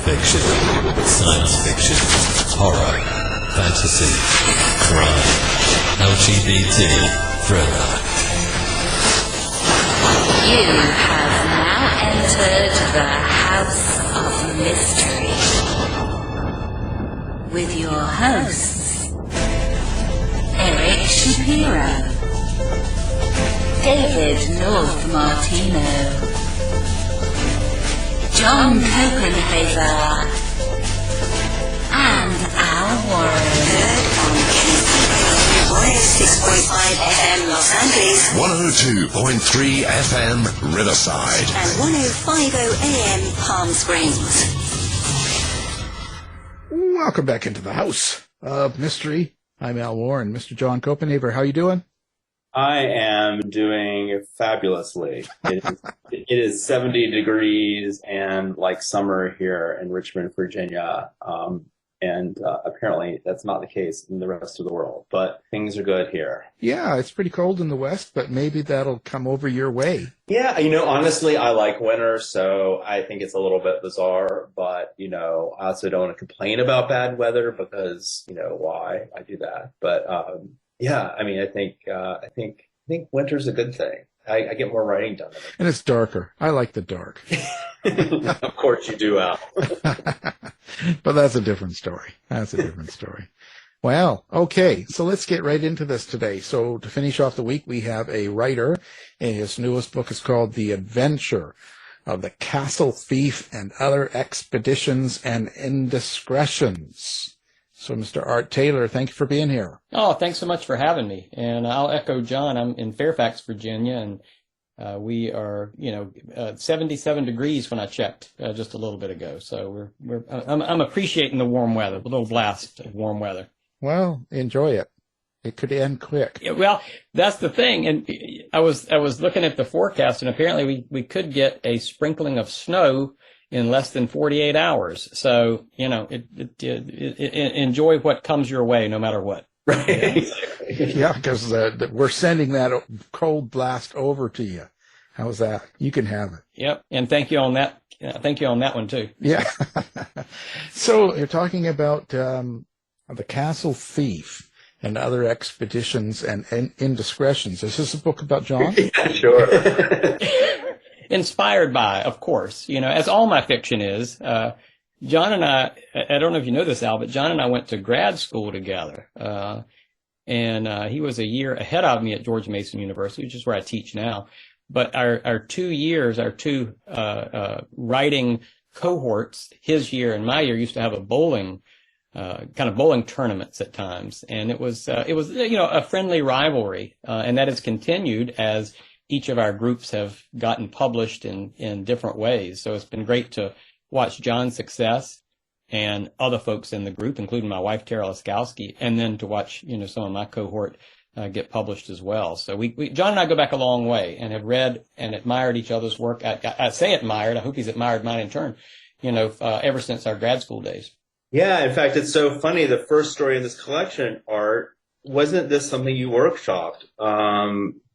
fiction, science fiction, horror, fantasy, crime, LGBT, thriller. You have now entered the House of Mystery with your hosts, Eric Shapiro, David North Martino, John Copenhaver, and Al Warren. Heard on Christie 106.5 FM Los Angeles, 102.3 FM Riverside, and 105.0 AM Palm Springs. Welcome back into the House of Mystery. I'm Al Warren. Mr. John Copenhaver, how you doing? I am doing fabulously. It is 70 degrees and like summer here in Richmond, Virginia. And apparently that's not the case in the rest of the world, but things are good here. Yeah, it's pretty cold in the West, but maybe that'll come over your way. Yeah, honestly, I like winter, so I think it's a little bit bizarre, but, I also don't want to complain about bad weather because, why I do that. But, yeah, I think winter's a good thing. I get more writing done. And it's darker. I like the dark. Of course you do, Al. But that's a different story. Well, okay, so let's get right into this today. So to finish off the week, we have a writer, and his newest book is called The Adventure of the Castle Thief and Other Expeditions and Indiscretions. So, Mr. Art Taylor, thank you for being here. Oh, thanks so much for having me. And I'll echo John. I'm in Fairfax, Virginia, and we are, 77 degrees when I checked just a little bit ago. So I'm appreciating the warm weather, the little blast of warm weather. Well, enjoy it. It could end quick. Yeah, well, that's the thing. And I was looking at the forecast, and apparently we could get a sprinkling of snow in less than 48 hours. So, enjoy what comes your way, no matter what. Right. Yeah, because we're sending that cold blast over to you. How's that? You can have it. Yep. And thank you on that. Thank you on that one, too. Yeah. So you're talking about the Castle Thief and Other Expeditions and Indiscretions. Is this a book about John? Yeah, sure. Inspired by, of course, as all my fiction is. John and I don't know if you know this, Al, but John and I went to grad school together. And he was a year ahead of me at George Mason University, which is where I teach now. But our 2 years, our two writing cohorts, his year and my year, used to have a bowling tournaments at times. And it was a friendly rivalry. And that has continued as each of our groups have gotten published in different ways. So it's been great to watch John's success and other folks in the group, including my wife, Tara Laskowski, and then to watch, some of my cohort get published as well. So John and I go back a long way and have read and admired each other's work. I say admired. I hope he's admired mine in turn, ever since our grad school days. Yeah. In fact, it's so funny. The first story in this collection, Art, wasn't this something you workshopped?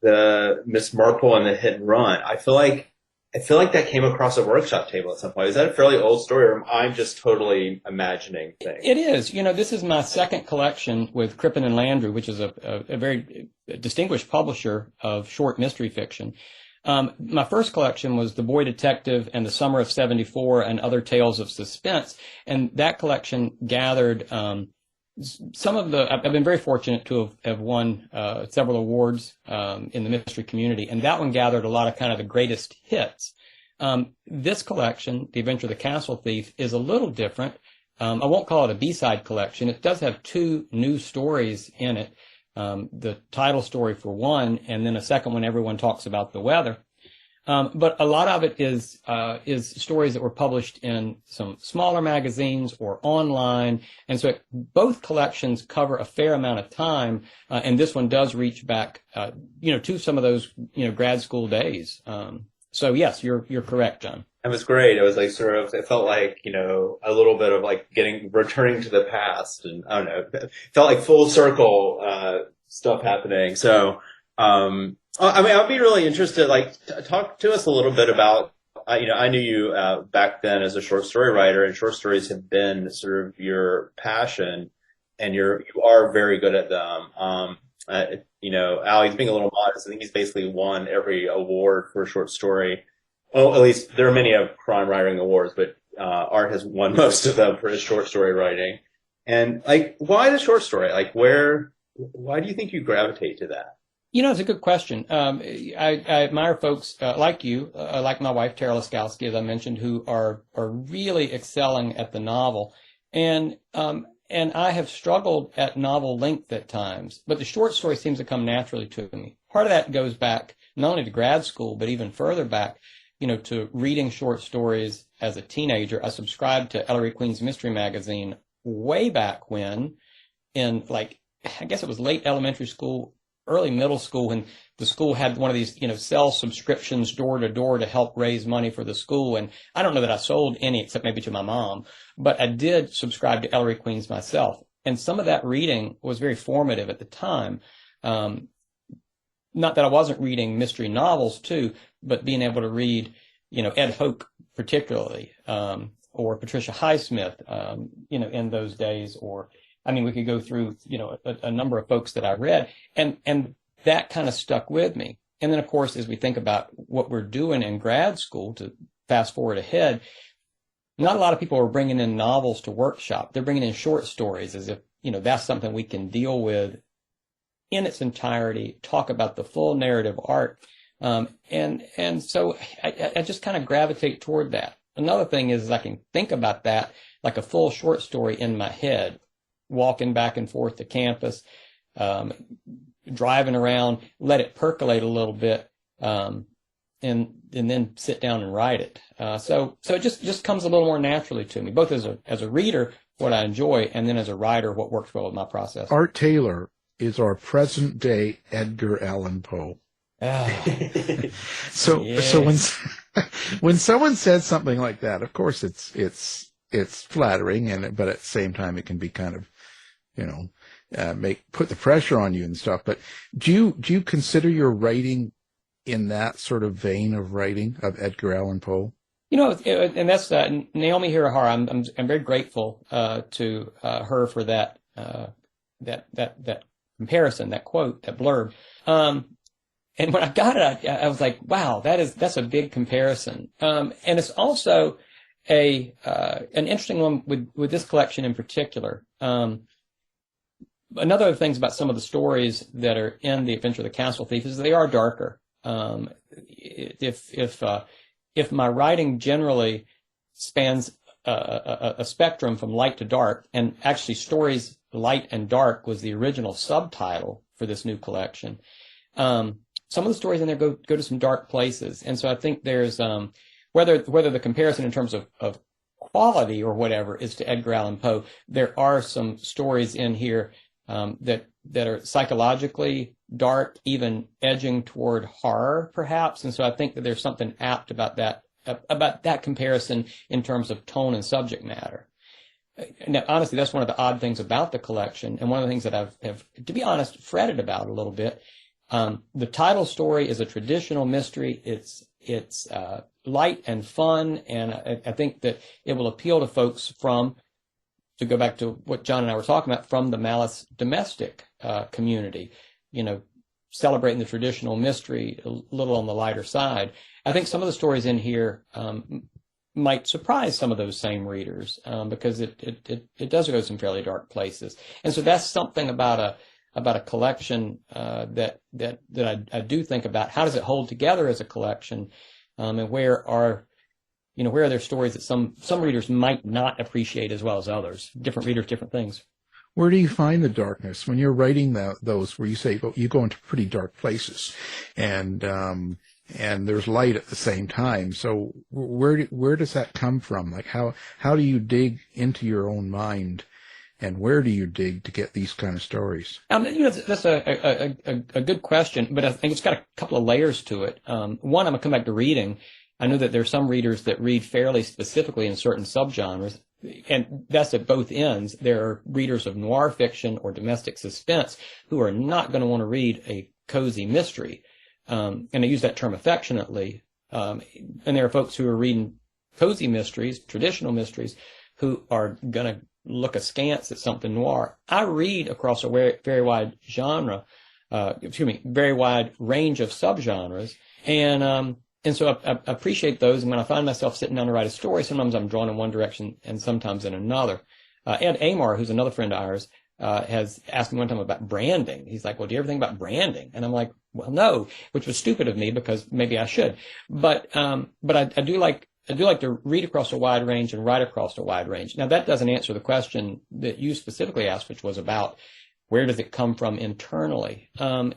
The Miss Marple and the Hit and Run. I feel like that came across a workshop table at some point. Is that a fairly old story, or am I just totally imagining things? It is. This is my second collection with Crippen and Landry, which is a very distinguished publisher of short mystery fiction. My first collection was The Boy Detective and the Summer of '74 and Other Tales of Suspense. And that collection gathered I've been very fortunate to have won several awards in the mystery community, and that one gathered a lot of kind of the greatest hits. This collection, The Adventure of the Castle Thief, is a little different. I won't call it a B-side collection. It does have two new stories in it, the title story for one, and then a second one, Everyone Talks About the Weather. But a lot of it is stories that were published in some smaller magazines or online. And so both collections cover a fair amount of time. And this one does reach back, to some of those, grad school days. So yes, you're correct, John. That was great. It was like it felt like, a little bit of like returning to the past, and I don't know, it felt like full circle, stuff happening. So, I'd be really interested, talk to us a little bit about I knew you back then as a short story writer, and short stories have been sort of your passion, and you are very good at them. Al, he's being a little modest. I think he's basically won every award for a short story. Well, at least there are many of crime writing awards, but Art has won most of them for his short story writing. And why the short story? Why do you think you gravitate to that? It's a good question. I admire folks like you, like my wife, Tara Laskowski, as I mentioned, who are really excelling at the novel. And I have struggled at novel length at times, but the short story seems to come naturally to me. Part of that goes back not only to grad school, but even further back, to reading short stories as a teenager. I subscribed to Ellery Queen's Mystery Magazine way back when, in I guess it was late elementary school, early middle school, when the school had one of these, sell subscriptions door to door to help raise money for the school. And I don't know that I sold any except maybe to my mom, but I did subscribe to Ellery Queen's myself. And some of that reading was very formative at the time. Not that I wasn't reading mystery novels too, but being able to read, Ed Hoke particularly, or Patricia Highsmith, in those days, or we could go through, a number of folks that I read, and that kind of stuck with me. And then, of course, as we think about what we're doing in grad school, to fast forward ahead, not a lot of people are bringing in novels to workshop. They're bringing in short stories as if, that's something we can deal with in its entirety, talk about the full narrative arc. And so I just kind of gravitate toward that. Another thing is I can think about that like a full short story in my head, walking back and forth to campus, driving around, let it percolate a little bit, and then sit down and write it. So it just comes a little more naturally to me, both as a reader, what I enjoy, and then as a writer, what works well with my process. Art Taylor is our present day Edgar Allan Poe. So when someone says something like that, of course it's flattering, but at the same time it can be kind of, put the pressure on you and stuff. But do you consider your writing in that sort of vein of writing of Edgar Allan Poe? And that's Naomi Hirahara. I'm very grateful to her for that comparison, that quote, that blurb. And when I got it, I was like, wow, that's a big comparison. And it's also an interesting one with this collection in particular. Another of the things about some of the stories that are in The Adventure of the Castle Thief is they are darker. If my writing generally spans a spectrum from light to dark, and actually Stories Light and Dark was the original subtitle for this new collection, some of the stories in there go to some dark places. And so I think there's, whether the comparison in terms of quality or whatever is to Edgar Allan Poe, there are some stories in here that are psychologically dark, even edging toward horror, perhaps. And so I think that there's something apt about that comparison in terms of tone and subject matter. Now, honestly, that's one of the odd things about the collection, and one of the things that I've, to be honest, fretted about a little bit. The title story is a traditional mystery. It's light and fun, and I think that it will appeal to folks to go back to what John and I were talking about, from the Malice domestic community, celebrating the traditional mystery a little on the lighter side. I think some of the stories in here might surprise some of those same readers because it does go to some fairly dark places. And so that's something about a collection that I do think about. How does it hold together as a collection, and where are there stories that some readers might not appreciate as well as others? Different readers, different things. Where do you find the darkness when you're writing those where you say you go into pretty dark places, and there's light at the same time? So where does that come from? Like how do you dig into your own mind? And where do you dig to get these kind of stories? That's a good question, but I think it's got a couple of layers to it. One, I'm going to come back to reading. I know that there are some readers that read fairly specifically in certain subgenres, and that's at both ends. There are readers of noir fiction or domestic suspense who are not going to want to read a cozy mystery. And I use that term affectionately, And there are folks who are reading cozy mysteries, traditional mysteries, who are going to look askance at something noir. I read across a very wide genre, very wide range of subgenres, and so I appreciate those. And when I find myself sitting down to write a story, sometimes I'm drawn in one direction and sometimes in another. Ed Amar, who's another friend of ours, has asked me one time about branding. He's like, well, do you ever think about branding? And I'm like, well, no, which was stupid of me because maybe I should. But I do like to read across a wide range and write across a wide range. Now, that doesn't answer the question that you specifically asked, which was about where does it come from internally? Gosh,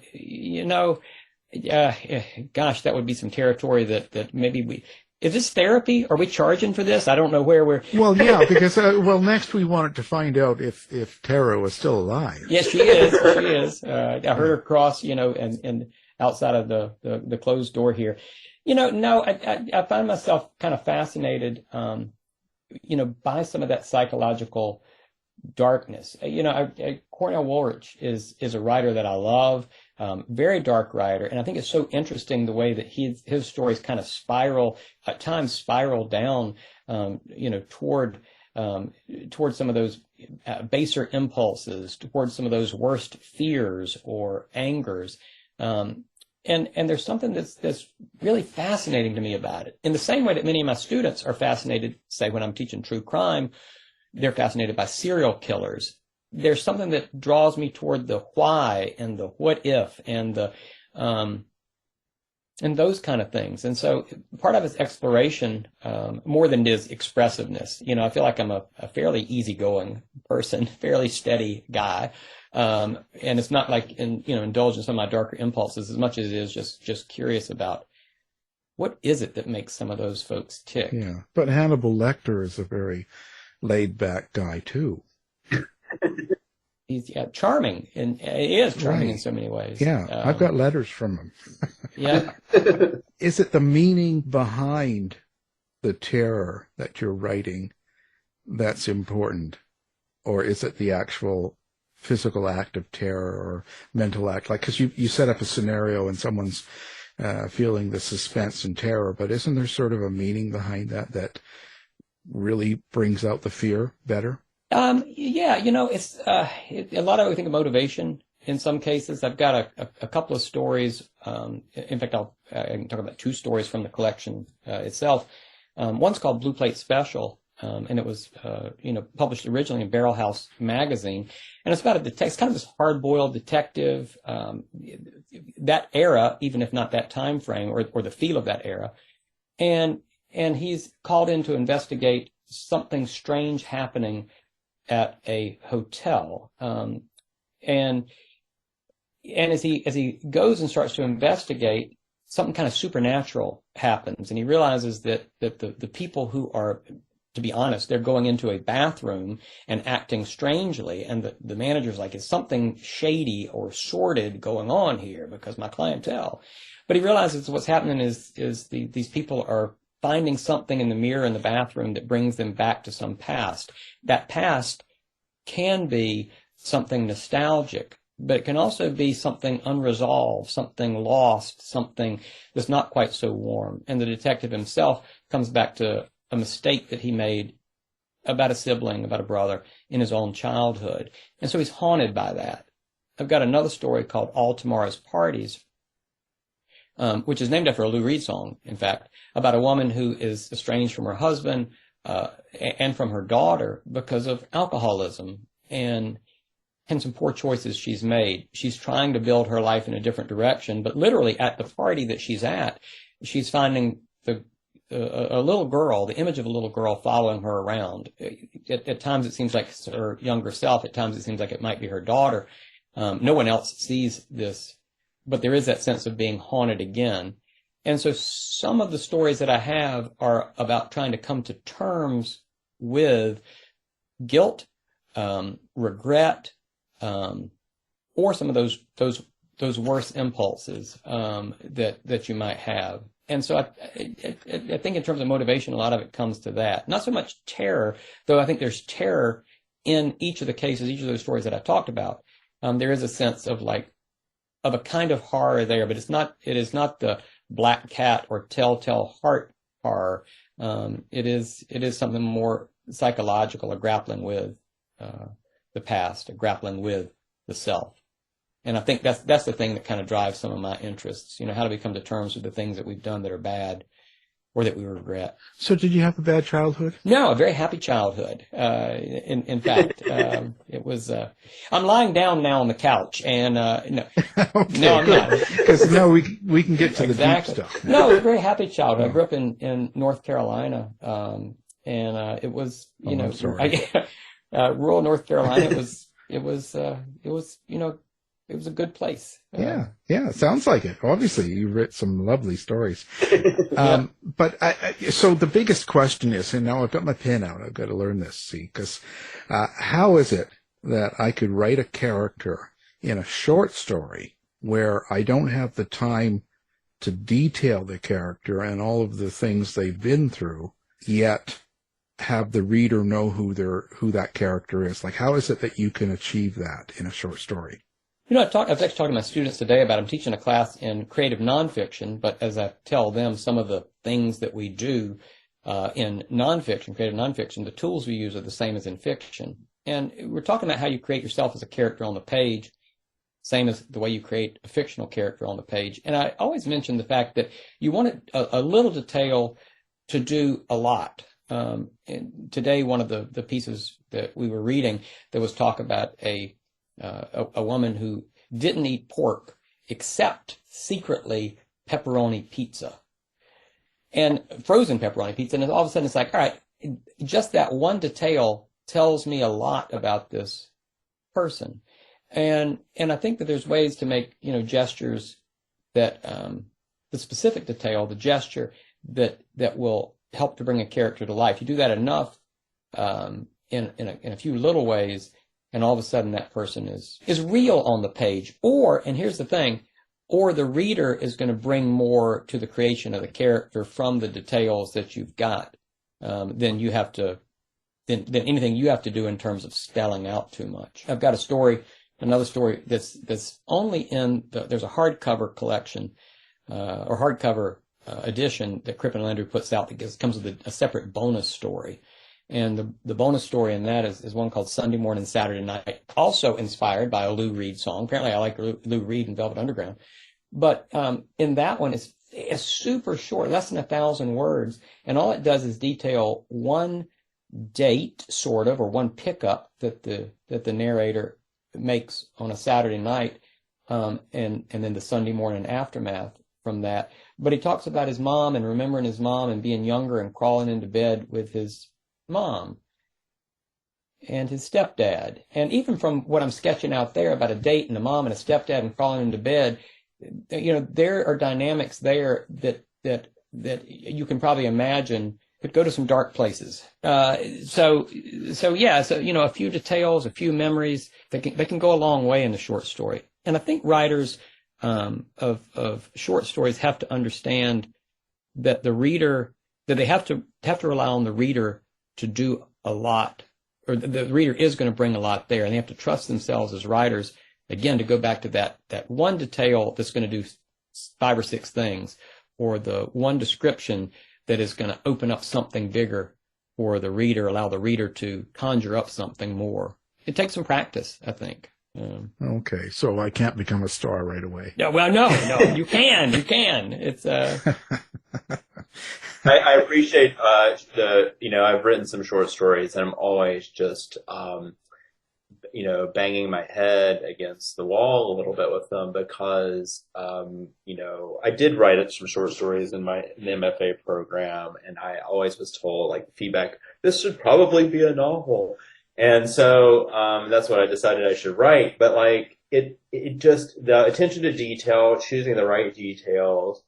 that would be some territory that maybe is this therapy? Are we charging for this? I don't know where we're. Well, yeah, because next we wanted to find out if Tara was still alive. Yes, she is. She is. I heard her cross, and outside of the closed door here. No, I find myself kind of fascinated, by some of that psychological darkness. Cornell Woolrich is a writer that I love, very dark writer, and I think it's so interesting the way that his stories kind of at times spiral down, toward some of those baser impulses, towards some of those worst fears or angers. And there's something that's really fascinating to me about it. In the same way that many of my students are fascinated, say when I'm teaching true crime, they're fascinated by serial killers. There's something that draws me toward the why and the what if and and those kind of things. And so part of it's exploration, more than it is expressiveness. I feel like I'm a fairly easygoing person, fairly steady guy. And it's not like indulge in some of my darker impulses as much as it is just curious about what is it that makes some of those folks tick. Yeah, but Hannibal Lecter is a very laid-back guy too. He's charming, and he is charming Right. in so many ways. Yeah, I've got letters from him. Yeah. Is it the meaning behind the terror that you're writing that's important, or is it the actual physical act of terror or mental act? Like, because you set up a scenario and someone's feeling the suspense and terror, but isn't there sort of a meaning behind that really brings out the fear better? Yeah, it's a lot of we think of motivation in some cases. I've got a couple of stories. In fact, I can talk about two stories from the collection itself. One's called Blue Plate Special, and it was published originally in Barrel House magazine, and it's about a detective. It's kind of this hard-boiled detective, that era, even if not that time frame or the feel of that era, and he's called in to investigate something strange happening at a hotel, and as he goes and starts to investigate, something kind of supernatural happens, and he realizes that the people who are, to be honest, they're going into a bathroom and acting strangely, and the manager's like, is something shady or sordid going on here because my clientele? But he realizes what's happening is these people are finding something in the mirror in the bathroom that brings them back to some past. That past can be something nostalgic, but it can also be something unresolved, something lost, something that's not quite so warm. And the detective himself comes back to a mistake that he made about a sibling, about a brother in his own childhood. And so he's haunted by that. I've got another story called All Tomorrow's Parties, which is named after a Lou Reed song, in fact, about a woman who is estranged from her husband and from her daughter because of alcoholism and some poor choices she's made. She's trying to build her life in a different direction, but literally at the party that she's at, she's finding a little girl, the image of a little girl following her around. At times it seems like it's her younger self. At times it seems like it might be her daughter. No one else sees this, but there is that sense of being haunted again. And so some of the stories that I have are about trying to come to terms with guilt, regret, or some of those worse impulses that you might have. And so I think in terms of motivation, a lot of it comes to that. Not so much terror, though I think there's terror in each of the cases, each of those stories that I talked about. There is a sense of a kind of horror there, but it is not the black cat or telltale heart horror. It is something more psychological, a grappling with the past, a grappling with the self. And I think that's the thing that kind of drives some of my interests, how to become to terms with the things that we've done that are bad or that we regret. So did you have a bad childhood? No, a very happy childhood. In fact, it was, I'm lying down now on the couch and, no, Okay, no, I'm not. Because now we can get to Exactly. the deep stuff. No, it was a very happy childhood. I grew up in North Carolina. And it was, I'm sorry. rural North Carolina. It was a good place. Yeah, it sounds like it. Obviously, you've written some lovely stories. But so the biggest question is, and now I've got my pen out, I've got to learn this, because how is it that I could write a character in a short story where I don't have the time to detail the character and all of the things they've been through, yet have the reader know who that character is? Like, how is it that you can achieve that in a short story? I was actually talking to my students today about, I'm teaching a class in creative nonfiction, but as I tell them some of the things that we do in nonfiction, creative nonfiction, the tools we use are the same as in fiction. And we're talking about how you create yourself as a character on the page, same as the way you create a fictional character on the page. And I always mention the fact that you want a little detail to do a lot. And today, one of the pieces that we were reading, there was talk about a woman who didn't eat pork except secretly pepperoni pizza and frozen pepperoni pizza. And all of a sudden it's like, all right, just that one detail tells me a lot about this person. And I think that there's ways to make, gestures that, the specific detail, the gesture that will help to bring a character to life. You do that enough, in a few little ways, and all of a sudden that person is real on the page. And here's the thing, or the reader is going to bring more to the creation of the character from the details that you've got than anything you have to do in terms of spelling out too much. I've got another story that's only there's a hardcover collection or hardcover edition that Crippen and Landry puts out that comes with a separate bonus story. And the bonus story in that is one called Sunday Morning, Saturday Night, also inspired by a Lou Reed song. Apparently I like Lou Reed and Velvet Underground. But in that one, it's super short, less than 1,000 words. And all it does is detail one date, sort of, or one pickup that the narrator makes on a Saturday night, and then the Sunday morning aftermath from that. But he talks about his mom and remembering his mom and being younger and crawling into bed with his mom and his stepdad. And even from what I'm sketching out there about a date and a mom and a stepdad and crawling into bed, there are dynamics there that you can probably imagine could go to some dark places. So a few details, a few memories, they can go a long way in a short story. And I think writers of short stories have to understand that they have to rely on the reader to do a lot, or the reader is going to bring a lot there, and they have to trust themselves as writers, again, to go back to that one detail that's going to do 5 or 6 things, or the one description that is going to open up something bigger for the reader, allow the reader to conjure up something more. It takes some practice, I think. Okay, so I can't become a star right away. No, you can. It's I appreciate I've written some short stories, and I'm always just banging my head against the wall a little bit with them because I did write some short stories in the MFA program, and I always was told, like, feedback, this should probably be a novel. And so that's what I decided I should write. But like it just, the attention to detail, choosing the right details.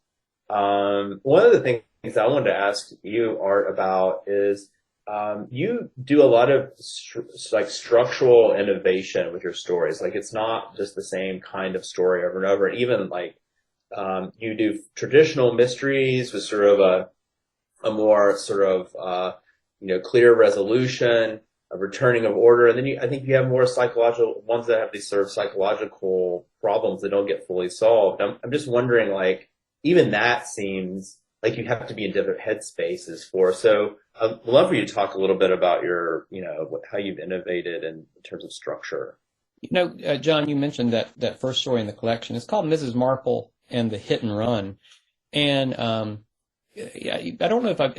One of the things I wanted to ask you, Art, about is you do a lot of structural innovation with your stories. Like, it's not just the same kind of story over and over. And even like you do traditional mysteries with sort of a more sort of clear resolution, a returning of order, and then I think you have more psychological ones that have these sort of psychological problems that don't get fully solved. I'm just wondering, like, even that seems like you have to be in different headspaces for. So I'd love for you to talk a little bit about your, how you've innovated in terms of structure. John, you mentioned that first story in the collection. It's called Mrs. Marple and the Hit and Run. And I don't know if I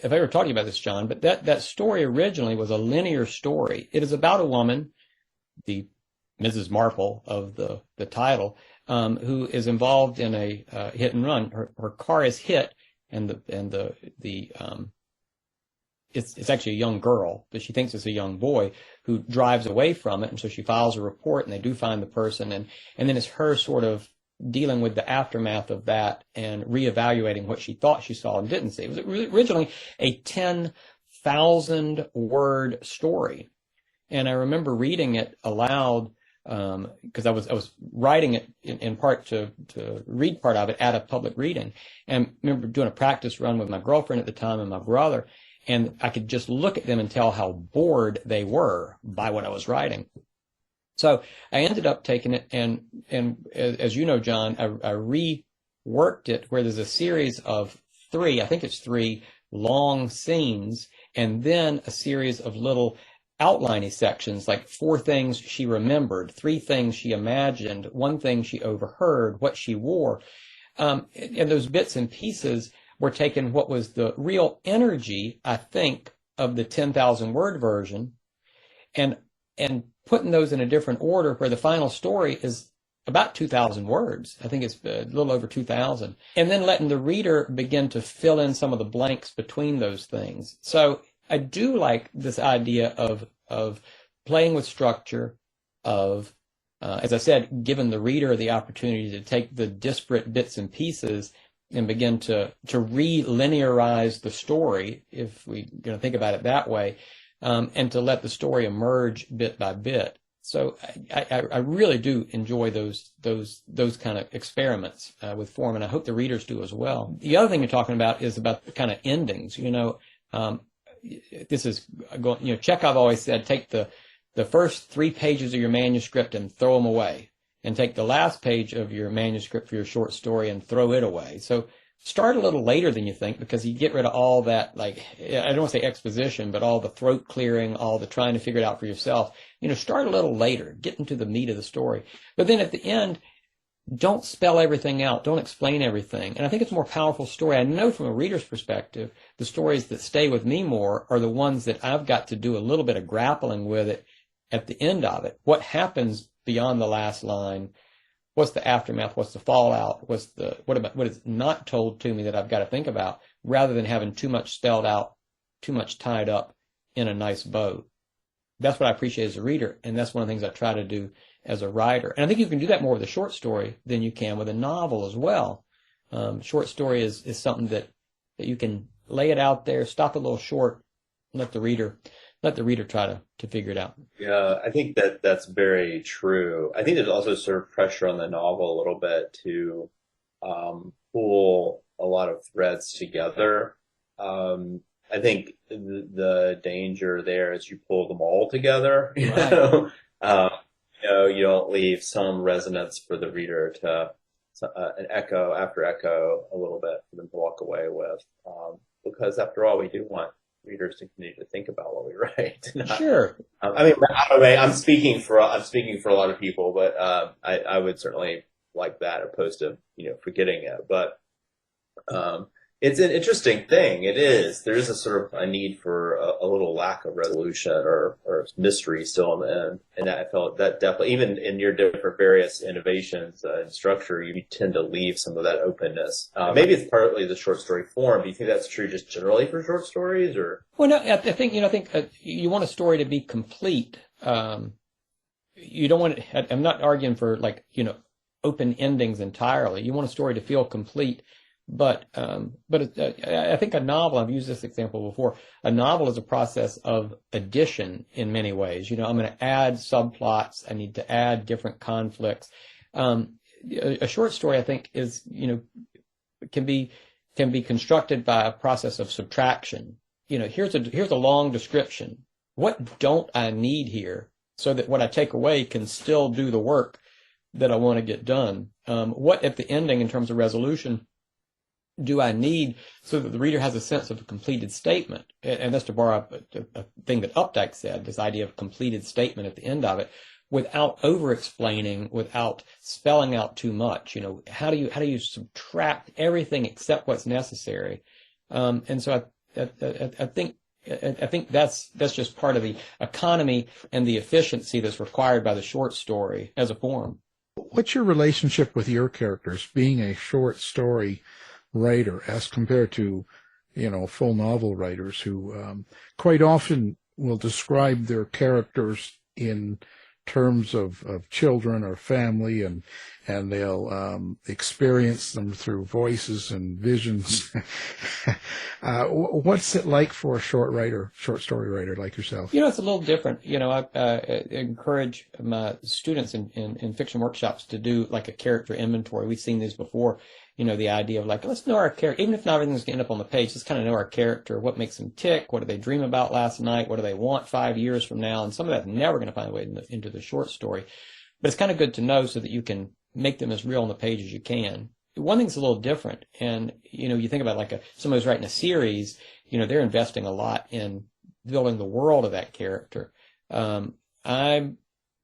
ever talked to you about this, John, but that story originally was a linear story. It is about a woman, the Mrs. Marple of the title, who is involved in a hit and run. Her car is hit, and it's actually a young girl, but she thinks it's a young boy who drives away from it, and so she files a report, and they do find the person, and then it's her sort of dealing with the aftermath of that and reevaluating what she thought she saw and didn't see. It was originally a 10,000 word story, and I remember reading it aloud because I was writing it in part to read part of it at a public reading, and I remember doing a practice run with my girlfriend at the time and my brother, and I could just look at them and tell how bored they were by what I was writing. So I ended up taking it and as you know, John, I reworked it where there's a series of three long scenes, and then a series of little outliney sections, like 4 things she remembered, 3 things she imagined, 1 thing she overheard, what she wore. And those bits and pieces were taken what was the real energy, I think, of the 10,000 word version, and putting those in a different order where the final story is about 2,000 words. I think it's a little over 2,000. And then letting the reader begin to fill in some of the blanks between those things. So I do like this idea of playing with structure, of, as I said, giving the reader the opportunity to take the disparate bits and pieces and begin to re-linearize the story, if we're going to think about it that way, and to let the story emerge bit by bit. So I really do enjoy those kind of experiments with form, and I hope the readers do as well. The other thing you're talking about is about the kind of endings. This is going. Chekhov always said, take the first 3 pages of your manuscript and throw them away, and take the last page of your manuscript for your short story and throw it away. So start a little later than you think, because you get rid of all that, like, I don't want to say exposition, but all the throat clearing, all the trying to figure it out for yourself. Start a little later, get into the meat of the story. But then at the end, don't spell everything out, don't explain everything. And I think it's a more powerful story. I know from a reader's perspective, the stories that stay with me more are the ones that I've got to do a little bit of grappling with it at the end of it. What happens beyond the last line? What's the aftermath? What's the fallout? What is not told to me that I've got to think about, rather than having too much spelled out, too much tied up in a nice bow. That's what I appreciate as a reader, and that's one of the things I try to do as a writer. And I think you can do that more with a short story than you can with a novel as well. Short story is something that you can lay it out there, stop a little short, let the reader try to figure it out. Yeah, I think that's very true. I think there's also sort of pressure on the novel a little bit to pull a lot of threads together. I think the danger there is you pull them all together. Right. You don't leave some resonance for the reader to an echo after echo a little bit for them to walk away with, because after all, we do want readers to continue to think about what we write. Sure. I'm speaking for a lot of people, but I would certainly like that opposed to forgetting it. But it's an interesting thing. It is. There is a sort of a need for a little lack of resolution or mystery still, and I felt that definitely, even in your different various innovations and structure, you tend to leave some of that openness. Maybe it's partly the short story form. Do you think that's true just generally for short stories, or? Well, no, I think you want a story to be complete. You don't want it. I'm not arguing for open endings entirely. You want a story to feel complete. But I think a novel, I've used this example before, a novel is a process of addition in many ways. I'm going to add subplots. I need to add different conflicts. A short story, I think, is, can be constructed by a process of subtraction. Here's a long description. What don't I need here so that what I take away can still do the work that I want to get done? What at the ending, in terms of resolution, do I need so that the reader has a sense of a completed statement? And that's to borrow a thing that Updike said, this idea of completed statement at the end of it, without over-explaining, without spelling out too much. How do you subtract everything except what's necessary? And so I think that's just part of the economy and the efficiency that's required by the short story as a form. What's your relationship with your characters, being a short story writer, as compared to, full novel writers who quite often will describe their characters in terms of children or family, and they'll experience them through voices and visions. What's it like for a short story writer like yourself? It's a little different. I encourage my students in fiction workshops to do like a character inventory. We've seen these before. The idea of let's know our character, even if not everything's going to end up on the page, just kind of know our character. What makes them tick? What do they dream about last night? What do they want 5 years from now? And some of that's never going to find a way into the short story. But it's kind of good to know so that you can make them as real on the page as you can. One thing's a little different. And, you think about somebody who's writing a series, they're investing a lot in building the world of that character. I'm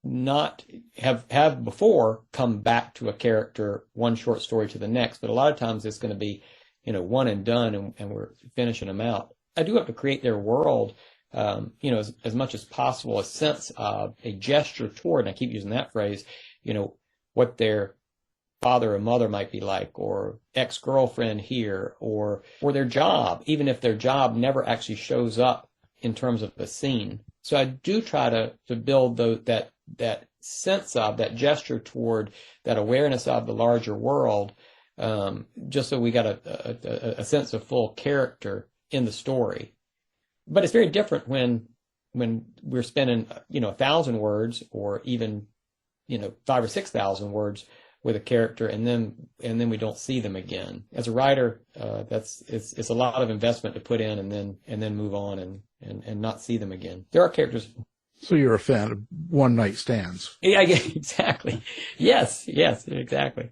not have before come back to a character, one short story to the next, but a lot of times it's going to be, one and done, and we're finishing them out. I do have to create their world, as much as possible, a sense of a gesture toward, and I keep using that phrase, what their father or mother might be like, or ex-girlfriend here, or their job, even if their job never actually shows up in terms of a scene. So I do try to build that sense of, that gesture toward, that awareness of the larger world, just so we got a sense of full character in the story. But it's very different when we're spending 1,000 words, or even 5,000 or 6,000 words with a character, and then we don't see them again. As a writer, it's a lot of investment to put in, and then move on and not see them again. There are characters. So you're a fan of one night stands? Yeah, exactly. Yes, exactly.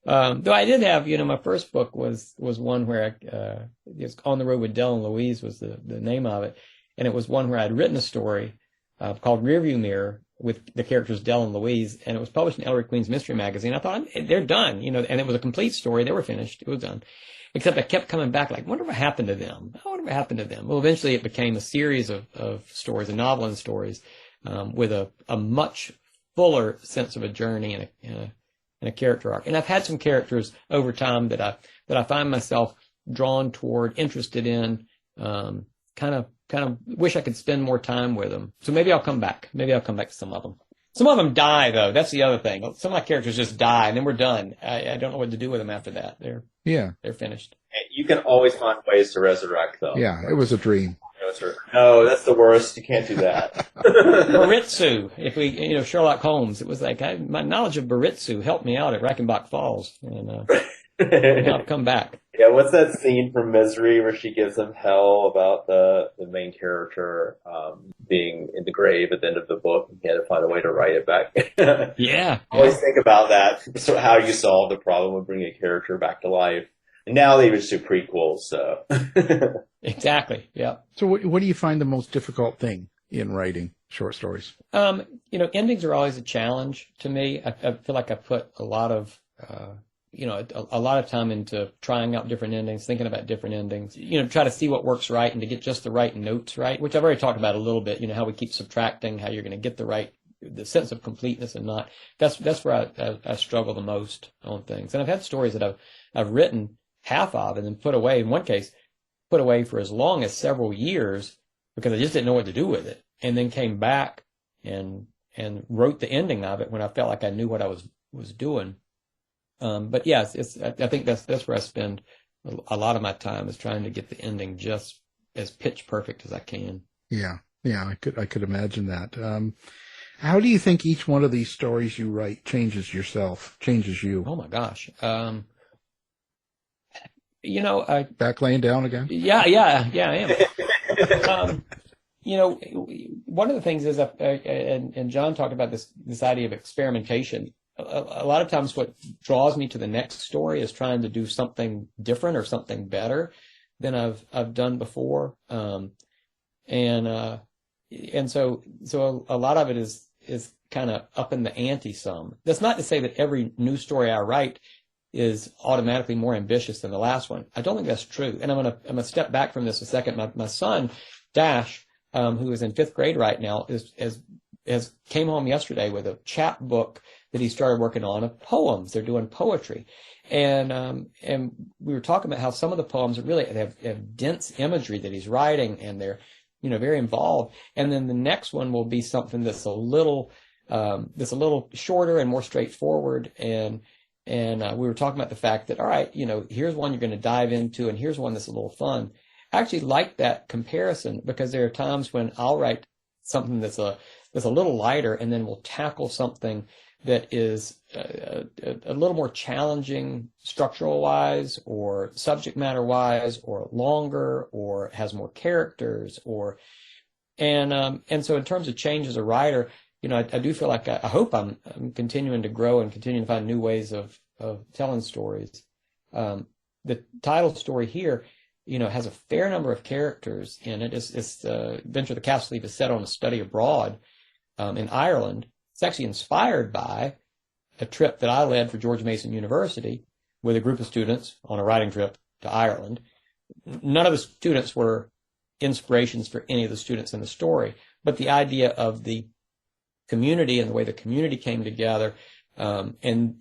Though I did have, my first book was one where it was On the Road with Del and Louise was the name of it, and it was one where I'd written a story called Rearview Mirror with the characters Del and Louise, and it was published in Ellery Queen's Mystery Magazine. I thought, they're done, and it was a complete story. They were finished. It was done. Except I kept coming back, wonder what happened to them? What happened to them? Well, eventually it became a series of stories, a novel and stories, with a much fuller sense of a journey and a character arc. And I've had some characters over time that I find myself drawn toward, interested in, kind of wish I could spend more time with them. So maybe I'll come back. Maybe I'll come back to some of them. Some of them die, though. That's the other thing. Some of my characters just die, and then we're done. I don't know what to do with them after that. They're finished. You can always find ways to resurrect them. Yeah, it was a dream. No, that's the worst. You can't do that. Baritsu, if we, Sherlock Holmes, it was my knowledge of Baritsu helped me out at Reichenbach Falls, and I'll come back. Yeah, what's that scene from Misery where she gives him hell about the main character being in the grave at the end of the book, and he had to find a way to write it back? Yeah. Always think about that. So how you solve the problem of bringing a character back to life. And now they just do prequels, so. Exactly, yeah. So what do you find the most difficult thing in writing short stories? Endings are always a challenge to me. I feel like I put a lot of a lot of time into trying out different endings, thinking about different endings, try to see what works right and to get just the right notes right, which I've already talked about a little bit, how we keep subtracting, how you're going to get the sense of completeness and not. That's where I struggle the most on things. And I've had stories that I've written half of and then put away, in one case, put away for as long as several years because I just didn't know what to do with it, and then came back and wrote the ending of it when I felt like I knew what I was doing. But yes, I think that's where I spend a lot of my time, is trying to get the ending just as pitch perfect as I can. Yeah, I could imagine that. How do you think each one of these stories you write changes you? Oh my gosh. Back laying down again? Yeah, I am. One of the things is, and John talked about this idea of experimentation. a lot of times what draws me to the next story is trying to do something different or something better than I've done before. And so a lot of it is kind of up in the ante some. That's not to say that every new story I write is automatically more ambitious than the last one. I don't think that's true. And I'm gonna step back from this a second. My son, Dash, who is in 5th grade right now, has came home yesterday with a chapbook that he started working on of poems. They're doing poetry. And we were talking about how some of the poems really have dense imagery that he's writing, and they're, very involved. And then the next one will be something that's a little shorter and more straightforward. And we were talking about the fact that, all right, here's one you're going to dive into, and here's one that's a little fun. I actually like that comparison, because there are times when I'll write something that's a little lighter, and then we'll tackle something that is a little more challenging structural wise, or subject matter wise, or longer, or has more characters, and so in terms of change as a writer, I do feel like I hope I'm continuing to grow and continuing to find new ways of telling stories. The title story here, has a fair number of characters in it. It's Adventure of the Castle Thief is set on a study abroad in Ireland. It's actually inspired by a trip that I led for George Mason University with a group of students on a writing trip to Ireland. None of the students were inspirations for any of the students in the story, but the idea of the community and the way the community came together. And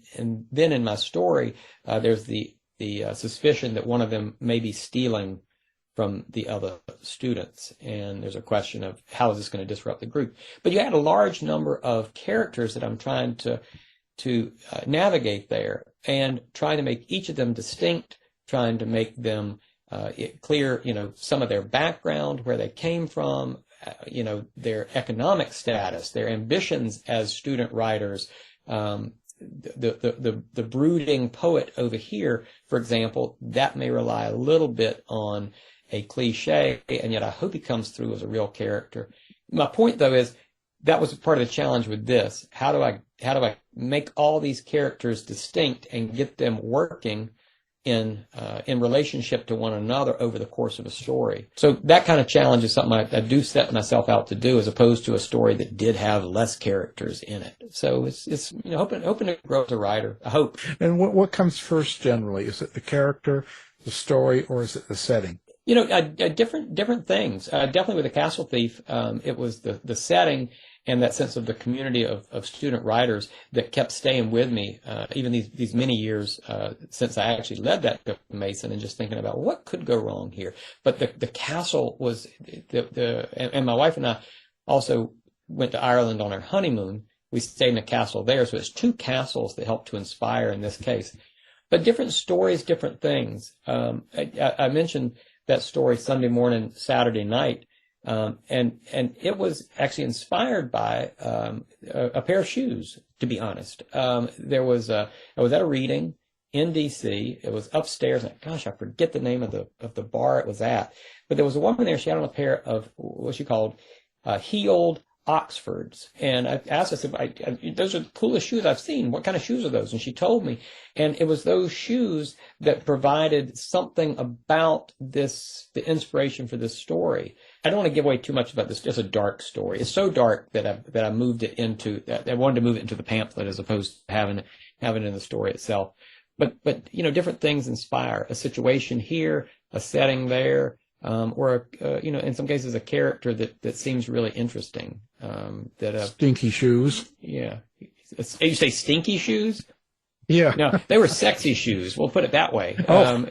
then in my story, there's the suspicion that one of them may be stealing from the other students. And there's a question of how is this going to disrupt the group? But you had a large number of characters that I'm trying to navigate there, and trying to make each of them distinct, trying to make them clear, some of their background, where they came from, their economic status, their ambitions as student writers. The brooding poet over here, for example, that may rely a little bit on a cliche, and yet I hope he comes through as a real character. My point, though, is that was part of the challenge with this. How do I make all these characters distinct and get them working in relationship to one another over the course of a story? So that kind of challenge is something I do set myself out to do, as opposed to a story that did have less characters in it. So it's hoping to grow as a writer, I hope. And what comes first generally? Is it the character, the story, or is it the setting? Different things. Definitely with The Castle Thief, it was the setting and that sense of the community of student writers that kept staying with me, even these many years since I actually led that trip to Mason, and just thinking about what could go wrong here. But the castle was and my wife and I also went to Ireland on our honeymoon. We stayed in a castle there, so it's 2 castles that helped to inspire in this case. But different stories, different things. I mentioned that story Sunday morning, Saturday night. And it was actually inspired by a pair of shoes, to be honest. I was at a reading in DC. It was upstairs. And gosh, I forget the name of the bar it was at. But there was a woman there. She had on a pair of what she called heeled Oxfords. And I asked her, I said, those are the coolest shoes I've seen. What kind of shoes are those? And she told me. And it was those shoes that provided something about the inspiration for this story. I don't want to give away too much about this. It's a dark story. It's so dark that I moved it into, I wanted to move it into the pamphlet as opposed to having it in the story itself. But different things inspire a situation here, a setting there, or in some cases a character that seems really interesting. Stinky shoes. Yeah. You say stinky shoes? Yeah. No, they were sexy shoes. We'll put it that way. Oh.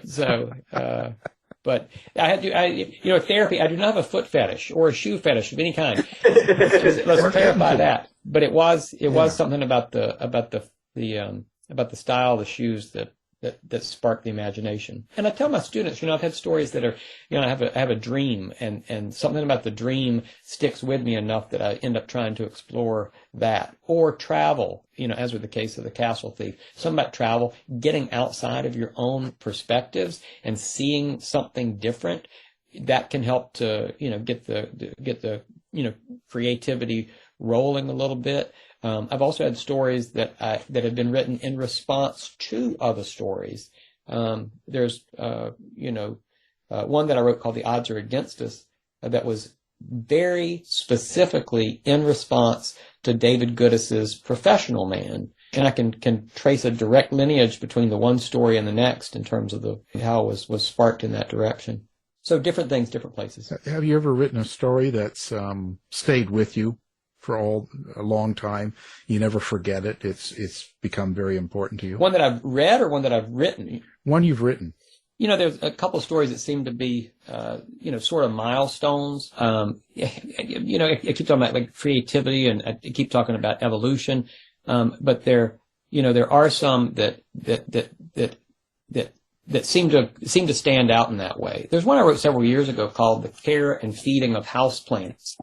But I had to, therapy, I do not have a foot fetish or a shoe fetish of any kind. Let's clarify that. But it was something about the style of the shoes that sparked the imagination. And I tell my students, I've had stories that are, I have a dream, and something about the dream sticks with me enough that I end up trying to explore that. Or travel, as with the case of The Castle Thief. Something about travel, getting outside of your own perspectives and seeing something different, that can help to, get the creativity rolling a little bit. I've also had stories that have been written in response to other stories. There's one that I wrote called "The Odds Are Against Us" that was very specifically in response to David Goodis's Professional Man. And I can trace a direct lineage between the one story and the next in terms of how it was sparked in that direction. So different things, different places. Have you ever written a story that's stayed with you for a long time? You never forget it. It's become very important to you. One that I've read or one that I've written? One you've written. There's a couple of stories that seem to be, sort of milestones. I keep talking about like creativity, and I keep talking about evolution. But there are some that seem to stand out in that way. There's one I wrote several years ago called "The Care and Feeding of Houseplants."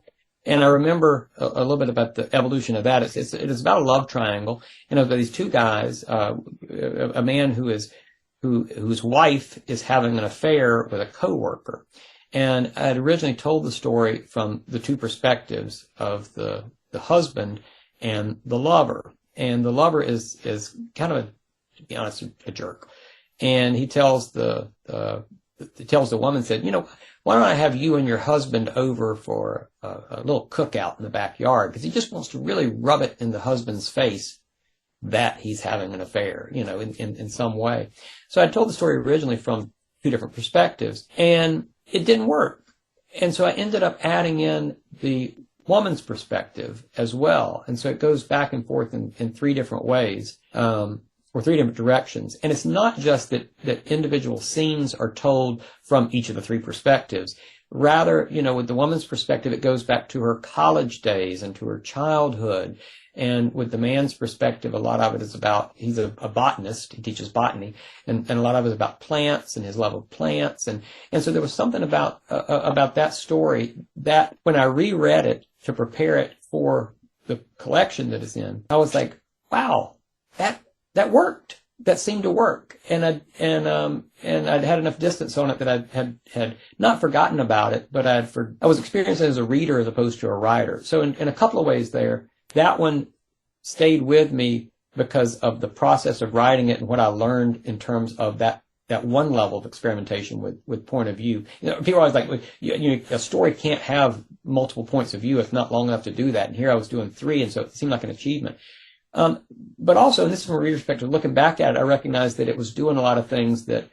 And I remember a little bit about the evolution of that. It is about a love triangle, and about these two guys, a man whose wife is having an affair with a coworker. And I had originally told the story from the two perspectives of the husband and the lover. And the lover is kind of, to be honest, a jerk. And he tells the woman, said, why don't I have you and your husband over for a little cookout in the backyard? Because he just wants to really rub it in the husband's face that he's having an affair, in some way. So I told the story originally from two different perspectives, and it didn't work. And so I ended up adding in the woman's perspective as well. And so it goes back and forth in three different ways, or three different directions. And it's not just that individual scenes are told from each of the three perspectives. Rather, with the woman's perspective, it goes back to her college days and to her childhood. And with the man's perspective, a lot of it is about, he's a botanist, he teaches botany, and a lot of it is about plants and his love of plants. And so there was something about that story that when I reread it to prepare it for the collection that it's in, I was like, wow, that worked. That seemed to work. And I'd had enough distance on it that I had not forgotten about it, but I was experiencing it as a reader as opposed to a writer. So in a couple of ways there, that one stayed with me because of the process of writing it and what I learned in terms of that one level of experimentation with point of view. People are always like, a story can't have multiple points of view. It's not long enough to do that. And here I was doing three, and so it seemed like an achievement. But also, and this is from a reader's perspective, looking back at it, I recognized that it was doing a lot of things that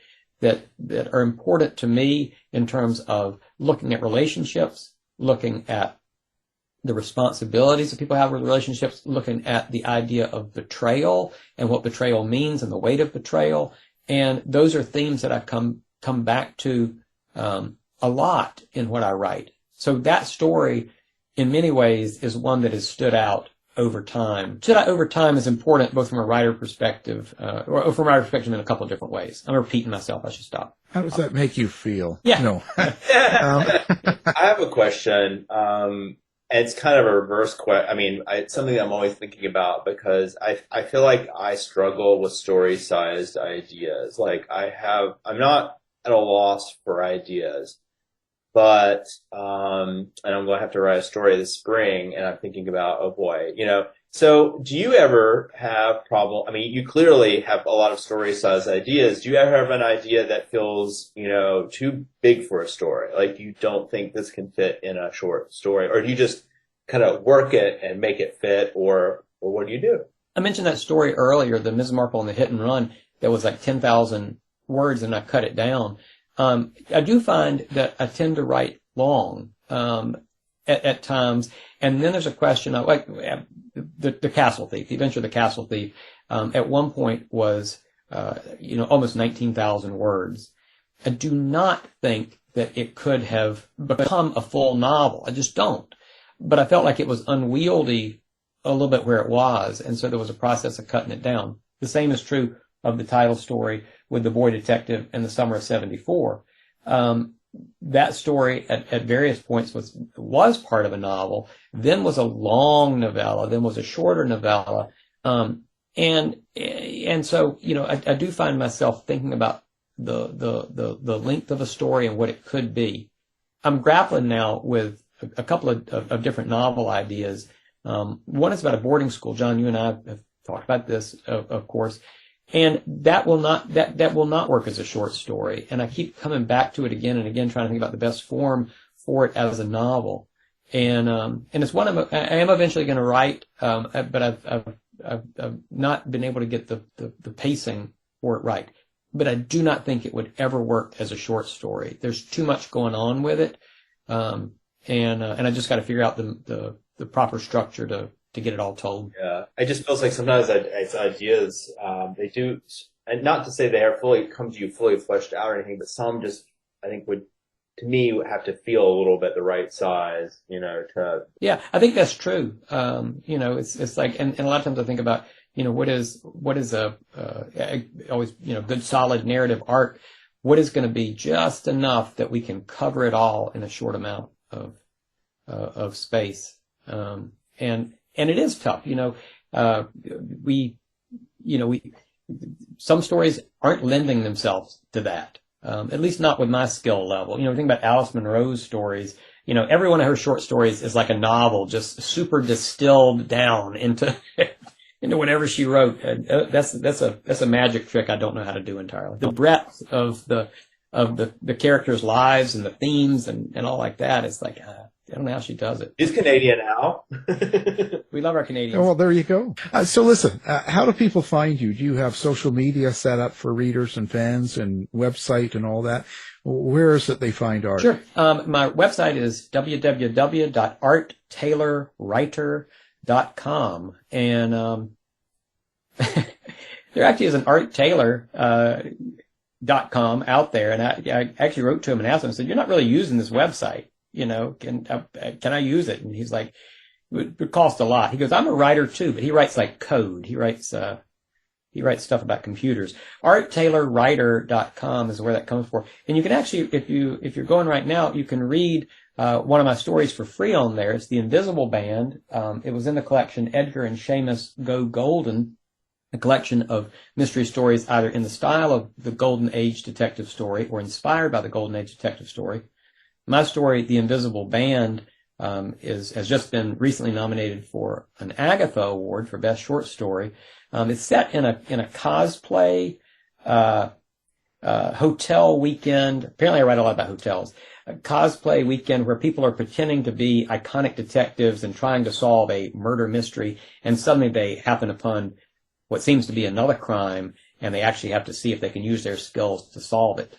are important to me in terms of looking at relationships, looking at the responsibilities that people have with relationships, looking at the idea of betrayal and what betrayal means and the weight of betrayal. And those are themes that I've come back to a lot in what I write. So that story, in many ways, is one that has stood out over time. Stood out over time is important both from a writer perspective, or from a writer perspective in a couple of different ways. I'm repeating myself. I should stop. How does that make you feel? Yeah. No. I have a question. And it's kind of a reverse question. I mean, it's something I'm always thinking about because I feel like I struggle with story-sized ideas. Like I'm not at a loss for ideas, but, and I'm going to have to write a story this spring, and I'm thinking about, oh boy, So do you ever have I mean, you clearly have a lot of story-sized ideas. Do you ever have an idea that feels, too big for a story? Like you don't think this can fit in a short story? Or do you just kind of work it and make it fit? Or what do you do? I mentioned that story earlier, the Ms. Marple and the Hit and Run, that was like 10,000 words, and I cut it down. I do find that I tend to write long at times. And then there's a question of, like, the Castle Thief, the Adventure of the Castle Thief, at one point was, almost 19,000 words. I do not think that it could have become a full novel. I just don't. But I felt like it was unwieldy a little bit where it was, and so there was a process of cutting it down. The same is true of the title story with the boy detective in the summer of '74. That story at various points was part of a novel, then was a long novella, then was a shorter novella. And so, I do find myself thinking about the length of a story and what it could be. I'm grappling now with a couple of different novel ideas. One is about a boarding school. John, you and I have talked about this, of course, and that will not work as a short story. And I keep coming back to it again and again, trying to think about the best form for it as a novel. And it's one I am eventually going to write, but I've not been able to get the pacing for it right. But I do not think it would ever work as a short story. There's too much going on with it, and I just got to figure out the proper structure to get it all told. Yeah, it just feels like sometimes it's ideas they do, and not to say they are come to you fully fleshed out or anything, but some just I think would, to me, have to feel a little bit the right size, Yeah, I think that's true. It's like, and a lot of times I think about, what is a always, good solid narrative arc. What is going to be just enough that we can cover it all in a short amount of space. And it is tough, some stories aren't lending themselves to that. At least not with my skill level. Think about Alice Munro's stories. Every one of her short stories is like a novel, just super distilled down into whatever she wrote. That's a magic trick I don't know how to do entirely. The breadth of the characters' lives and the themes and all like that. It's like I don't know how she does it. She's Canadian now. We love our Canadians. Oh, well, there you go. So listen, how do people find you? Do you have social media set up for readers and fans and website and all that? Where is it they find art? Sure. My website is www.arttaylorwriter.com. And there actually is an arttaylor.com out there. And I actually wrote to him and asked him, I said, you're not really using this website. Can I use it? And he's like, it would cost a lot. He goes, I'm a writer too, but he writes like code. He writes stuff about computers. arttaylorwriter.com is where that comes from. And you can actually, if you're going right now, you can read one of my stories for free on there. It's The Invisible Band. It was in the collection Edgar and Seamus Go Golden, a collection of mystery stories either in the style of the Golden Age detective story or inspired by the Golden Age detective story. My story, The Invisible Band, has just been recently nominated for an Agatha Award for Best Short Story. It's set in a cosplay hotel weekend. Apparently, I write a lot about hotels. A cosplay weekend where people are pretending to be iconic detectives and trying to solve a murder mystery, and suddenly they happen upon what seems to be another crime, and they actually have to see if they can use their skills to solve it.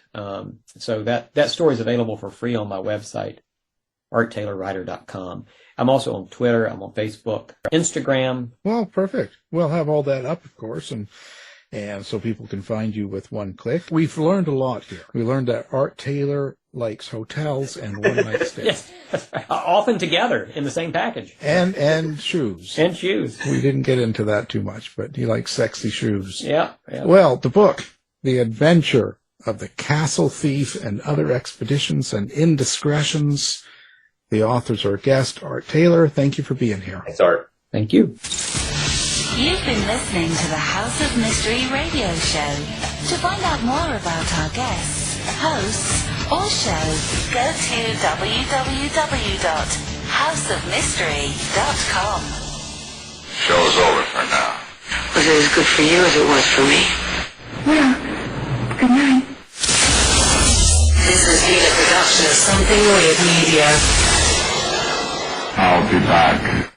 So that story is available for free on my website, arttaylorwriter.com. I'm also on Twitter. I'm on Facebook, Instagram. Well, perfect. We'll have all that up, of course, and so people can find you with one click. We've learned a lot here. We learned that Art Taylor likes hotels and one-night stays. Yes, often together in the same package. And shoes. And shoes. We didn't get into that too much, but he likes sexy shoes. Yeah. Well, the book, The Adventure of the Castle Thief and Other Expeditions and Indiscretions. The authors are guest, Art Taylor. Thank you for being here. Thanks, Art. Thank you. You've been listening to the House of Mystery radio show. To find out more about our guests, hosts, or show, go to www.houseofmystery.com. Show's over for now. Was it as good for you as it was for me? Well, good night. This has been a production of Something Weird Media. I'll be back.